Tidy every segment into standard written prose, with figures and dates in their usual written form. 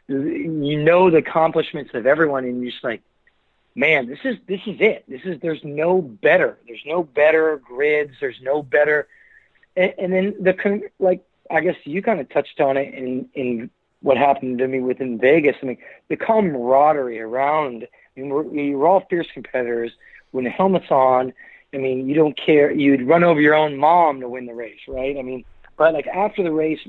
the accomplishments of everyone, and you're just like, man, this is it. There's no better. There's no better grids. There's no better. And then I guess you kind of touched on it in what happened to me within Vegas. I mean, the camaraderie around. I mean, we're all fierce competitors. When the helmet's on, I mean, you don't care. You'd run over your own mom to win the race, right? I mean, but like after the race,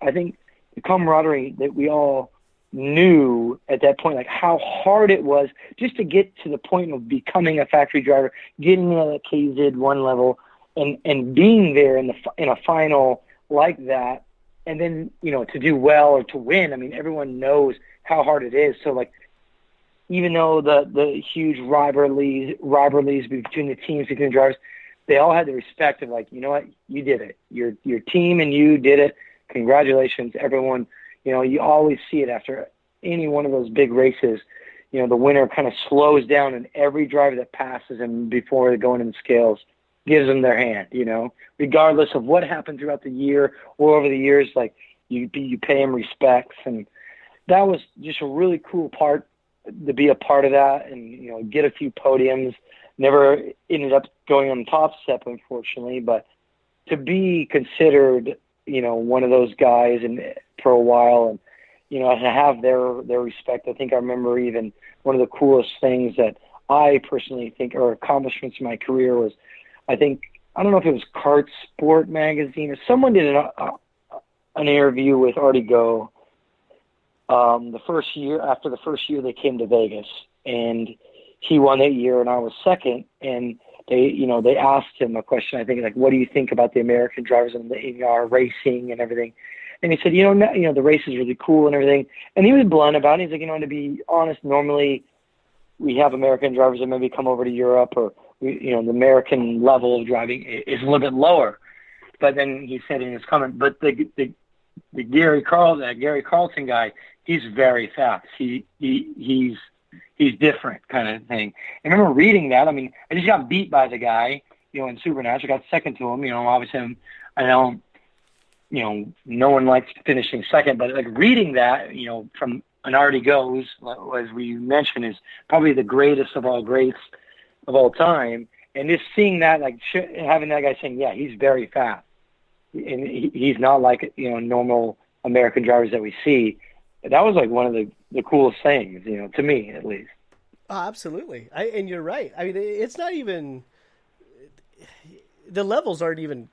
I think the camaraderie that we all knew at that point, like how hard it was just to get to the point of becoming a factory driver, getting to the KZ1 level, and being there in a final like that, and then to do well or to win. I mean, everyone knows how hard it is. So like, even though the huge rivalries between the teams, between the drivers, they all had the respect of like, you know what, you did it. Your team and you did it. Congratulations, everyone. You always see it after any one of those big races. The winner kind of slows down, and every driver that passes him before they go into the scales gives them their hand, regardless of what happened throughout the year or over the years. Like you pay them respects, and that was just a really cool part to be a part of that, and get a few podiums. Never ended up going on the top step, unfortunately, but to be considered one of those guys and for a while, and to have their respect. I think I remember even one of the coolest things that I personally think are accomplishments in my career was, I don't know if it was Kart Sport magazine or someone did an interview with Artie Go after the first year they came to Vegas, and he won that year and I was second, and they asked him a question, I think, like, what do you think about the American drivers and the racing and everything? And he said, the race is really cool and everything. And he was blunt about it. He's like, to be honest, normally we have American drivers that maybe come over to Europe, or the American level of driving is a little bit lower. But then he said in his comment, but the Gary Carlton guy, he's very fast. He's different, kind of thing. I remember reading that. I mean, I just got beat by the guy, in Supernatural. Got second to him. Obviously, I don't. No one likes finishing second, but like reading that, from an Artie Goes, as we mentioned, is probably the greatest of all greats of all time, and just seeing that, like having that guy saying, yeah, he's very fast, and he's not like normal American drivers that we see. That was like one of the coolest things, to me at least. Oh, absolutely. And you're right. I mean, it's not even, the levels aren't even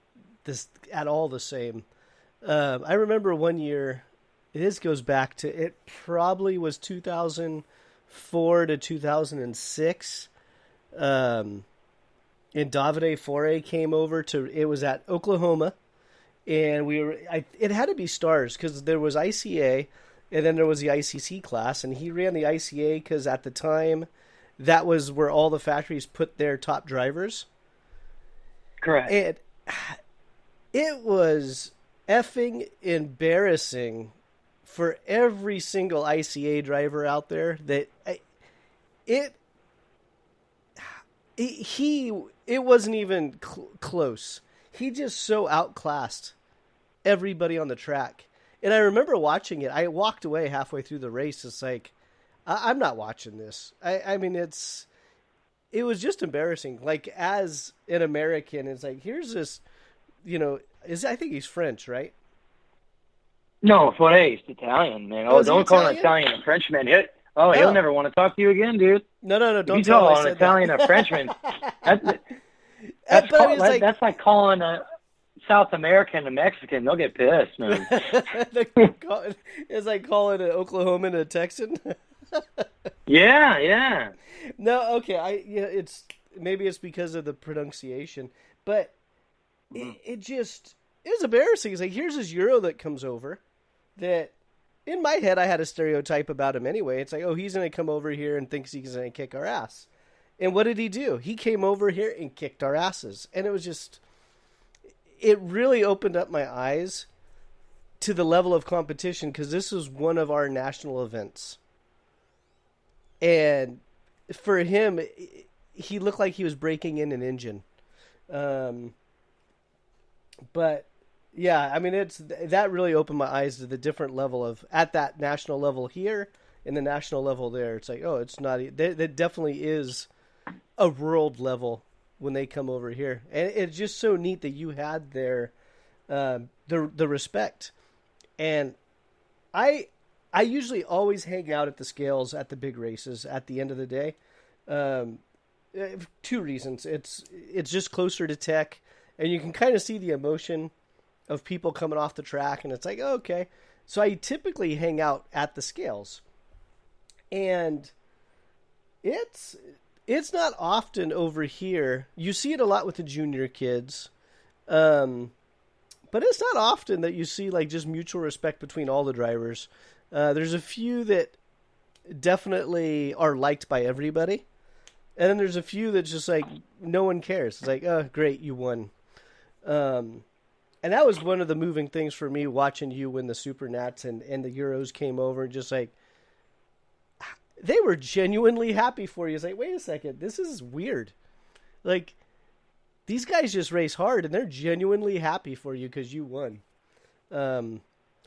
at all the same. I remember one year, this goes back to, it probably was 2004 to 2006. And Davide Fore came over it was at Oklahoma, and it had to be stars because there was ICA, and then there was the ICC class, and he ran the ICA because at the time, that was where all the factories put their top drivers. Correct. And it was effing embarrassing for every single ICA driver out there that it wasn't even close. He just so outclassed everybody on the track. And I remember watching it. I walked away halfway through the race. It's like, I'm not watching this. I mean, it was just embarrassing. Like, as an American, it's like, here's this, I think he's French, right? No, Fore is Italian, man. Oh, don't call an Italian a Frenchman. He'll never want to talk to you again, dude. No, don't if you tell an Italian a Frenchman. That's like calling a South American a Mexican. They'll get pissed, man. It's like calling an Oklahoman a Texan. Yeah. No, okay. Maybe it's because of the pronunciation, but it was embarrassing. It's like, here's this Euro that comes over that, in my head, I had a stereotype about him anyway. It's like, oh, he's going to come over here and thinks he's going to kick our ass. And what did he do? He came over here and kicked our asses. And it was just, it really opened up my eyes to the level of competition, because this was one of our national events. And for him, he looked like he was breaking in an engine. But Yeah, I mean, that really opened my eyes to the different level of at that national level here and the national level there. It's like, oh, it's not. There definitely is a world level when they come over here, and it's just so neat that you had the respect. And I usually always hang out at the scales at the big races at the end of the day. Um, Two reasons. It's just closer to tech, and you can kind of see the emotion of people coming off the track, and it's like, oh, okay. So I typically hang out at the scales, and it's it's not often over here. You see it a lot with the junior kids, um, but it's not often that you see like just mutual respect between all the drivers. There's a few that definitely are liked by everybody, and then there's a few that just like no one cares. It's like, oh, great, you won. Um, and that was one of the moving things for me watching you win the Super Nats and the Euros came over and just like they were genuinely happy for you. It's like, wait a second, this is weird. Like these guys just race hard and they're genuinely happy for you because you won. Um,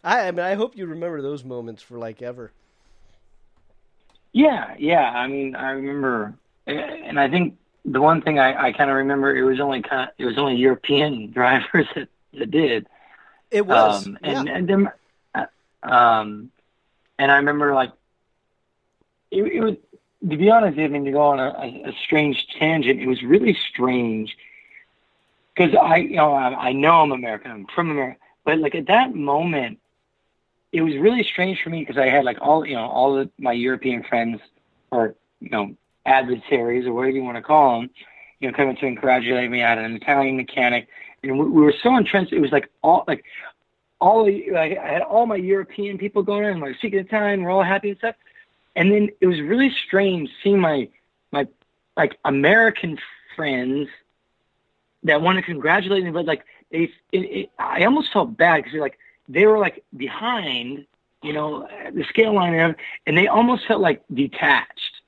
I mean, I hope you remember those moments for like ever. Yeah, yeah. I mean, I remember, and I think the one thing I kind of remember, it was only European drivers that did. It was, and then, and I remember like it was, to be honest, I mean, to go on a strange tangent, it was really strange because I know I'm American, I'm from America, but like at that moment, it was really strange for me because I had like all of my European friends or, adversaries or whatever you want to call them, coming to congratulate me. I had an Italian mechanic and we were so entrenched. It was like I had all my European people going in, like speaking Italian, we're all happy and stuff. And then it was really strange seeing my like American friends that want to congratulate me, but like I almost felt bad because like they were like behind, the scale line and they almost felt like detached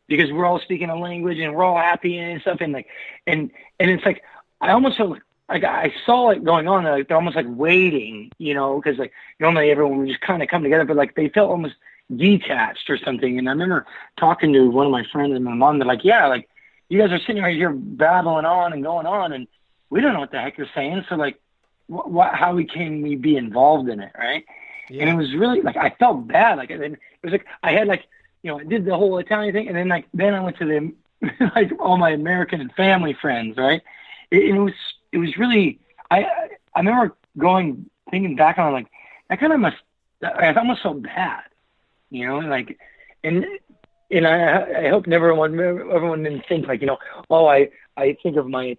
because we're all speaking a language and we're all happy and stuff and like and it's like I almost felt like I saw it going on. Like they're almost like waiting, because like normally everyone would just kind of come together, but like they felt almost detached or something. And I remember talking to one of my friends and my mom. They're like, "Yeah, like you guys are sitting right here babbling on and going on, and we don't know what the heck you're saying. So like, how can we be involved in it, right?" Yeah. And it was really like I felt bad. Like it was like I had like I did the whole Italian thing, and then I went to the like all my American and family friends, right? It was really I remember thinking back on like that kind of I almost felt bad, like and I hope everyone didn't think like I think of my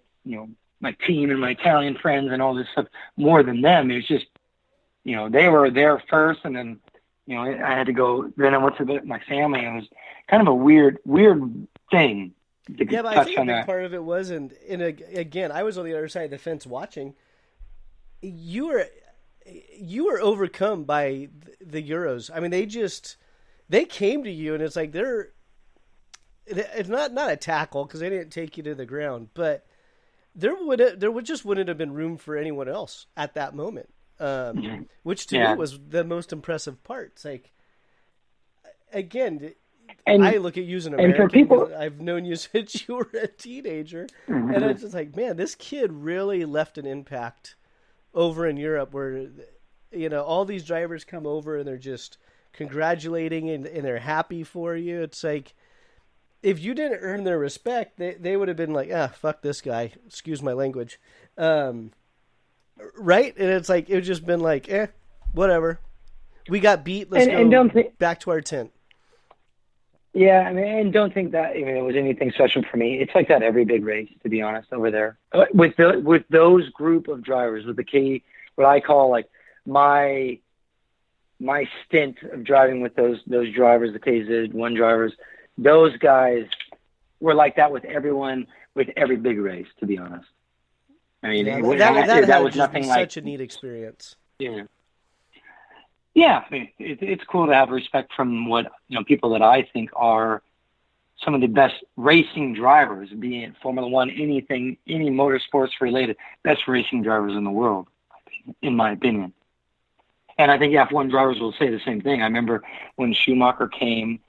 my team and my Italian friends and all this stuff more than them. It was just they were there first, and then I had to go. Then I went to my family, and it was kind of a weird thing. Yeah, but I think a big part of it was, and again, I was on the other side of the fence watching. You were overcome by the Euros. I mean, they came to you, and it's like it's not a tackle because they didn't take you to the ground, but there wouldn't have been room for anyone else at that moment. Which to me was the most impressive part. It's like, again, and I look at you as an American. And for people, I've known you since you were a teenager, and it's just like, man, this kid really left an impact over in Europe, where all these drivers come over and they're just congratulating and they're happy for you. It's like, if you didn't earn their respect, they would have been like, fuck this guy. Excuse my language. Right? And it's like, it would just been like, whatever. We got beat. Let's go back to our tent. Yeah, I mean, and don't think that it was anything special for me. It's like that every big race, to be honest, over there. With those group of drivers, with what I call like my stint of driving with those drivers, the KZ1 drivers, those guys were like that with everyone, with every big race, to be honest. I mean, that was nothing like such a neat experience. Yeah. Yeah, I mean, it's cool to have respect from what people that I think are some of the best racing drivers, be it Formula One, anything, any motorsports related, best racing drivers in the world, I in my opinion. And I think F1 drivers will say the same thing. I remember when Schumacher came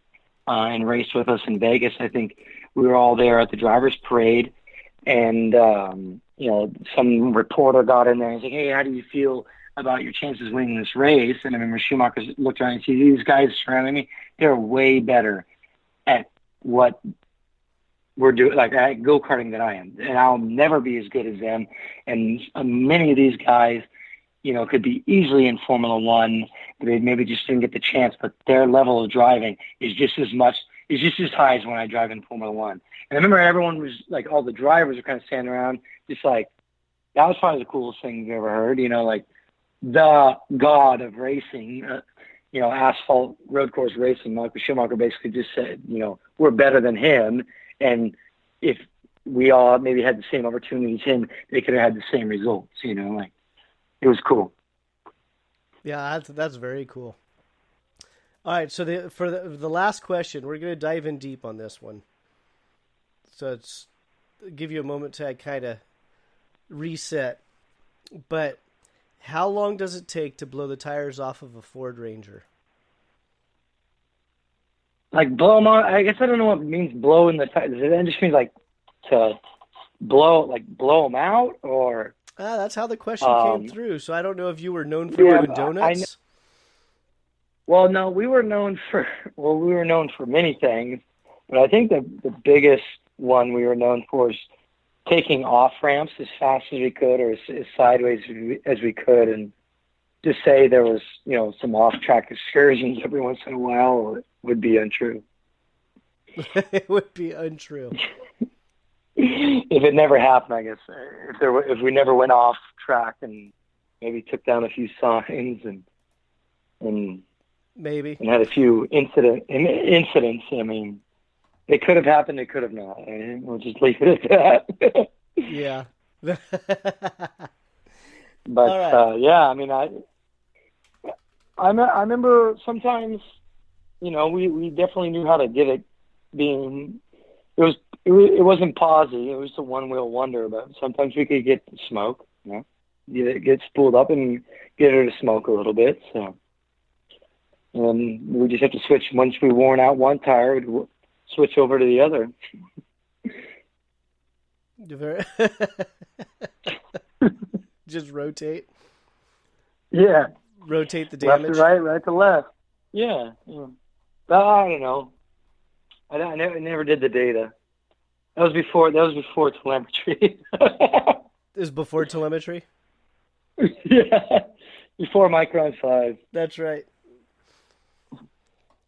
and raced with us in Vegas, I think we were all there at the drivers' parade, and some reporter got in there and said, "Hey, how do you feel about your chances of winning this race?" And I remember Schumacher looked around and said, "These guys surrounding me, they're way better at what we're doing, like at go-karting than I am, and I'll never be as good as them." And many of these guys, could be easily in Formula One, but they maybe just didn't get the chance. But their level of driving is just as high as when I drive in Formula One. And I remember everyone was like, all the drivers were kind of standing around, just like, that was probably the coolest thing you've ever heard. Like the god of racing, asphalt road course racing. Michael Schumacher basically just said, we're better than him, and if we all maybe had the same opportunities as him, they could have had the same results. It was cool. Yeah, that's very cool. All right, so for the last question, we're going to dive in deep on this one. So it's give you a moment to kind of reset. But how long does it take to blow the tires off of a Ford Ranger? Like blow them out? I guess I don't know what it means blowing the tires. It just means like to blow them out, or... that's how the question came through. So I don't know if you were known for doing donuts. Well, no, we were known for many things, but I think the biggest one we were known for is taking off ramps as fast as we could, or as sideways as we could, and just say there was some off track excursions every once in a while would be untrue. It would be untrue. If it never happened, I guess. If we never went off track and maybe took down a few signs and maybe had a few incidents. I mean, it could have happened. It could have not. We'll just leave it at that. Yeah. But right. yeah, I mean, I remember sometimes, we definitely knew how to get it being. It wasn't posy. It was a one-wheel wonder, but sometimes we could get smoke, get spooled up and get her to smoke a little bit. So, and we just have to switch. Once we worn out one tire, we'd switch over to the other. Just rotate. Yeah. Rotate the damage. Left to right, right to left. Yeah. I don't know. I never did the data. That was before telemetry. It was before telemetry? Yeah. Before Micron 5. That's right.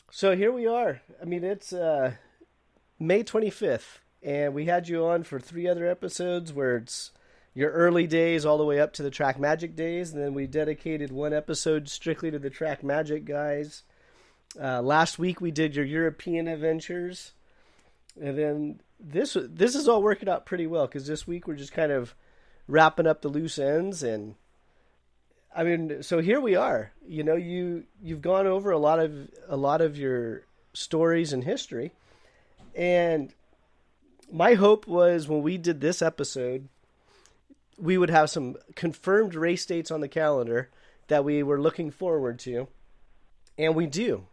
So here we are. I mean, it's May 25th, and we had you on for 3 other episodes where it's your early days all the way up to the Track Magic days, and then we dedicated 1 episode strictly to the Track Magic guys. Last week we did your European adventures, and then this is all working out pretty well because this week we're just kind of wrapping up the loose ends. And I mean, so here we are. You've gone over a lot of your stories and history, and my hope was when we did this episode, we would have some confirmed race dates on the calendar that we were looking forward to. And we do.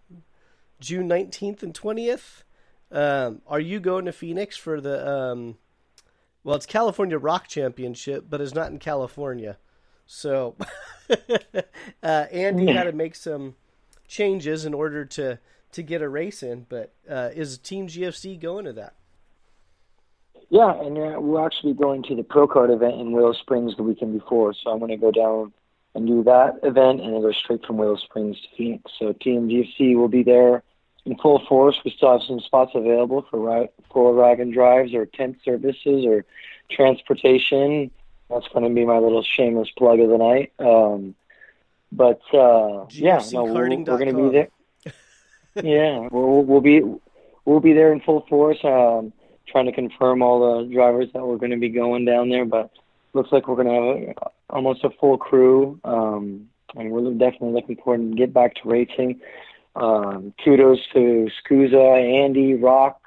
June 19th and 20th. Are you going to Phoenix for the, it's California Rock Championship, but it's not in California. So Andy had to make some changes in order to get a race in. But is Team GFC going to that? Yeah, and we'll actually be going to the Pro Kart event in Willow Springs the weekend before. So I'm going to go down and do that event, and then go straight from Willow Springs to Phoenix. So Team GFC will be there in full force. We still have some spots available for ride and drives or tent services or transportation. That's going to be my little shameless plug of the night. But yeah, no, we're going to be there. Yeah, we'll be there in full force. Trying to confirm all the drivers that we're going to be going down there, but looks like we're going to have almost a full crew, and we're definitely looking forward to get back to racing. Kudos to Scusa, Andy, Rock,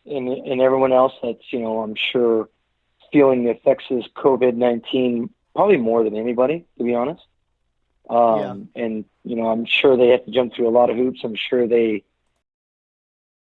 and everyone else that's, I'm sure, feeling the effects of this COVID-19 probably more than anybody, to be honest. Yeah. And, you know, I'm sure they have to jump through a lot of hoops. I'm sure they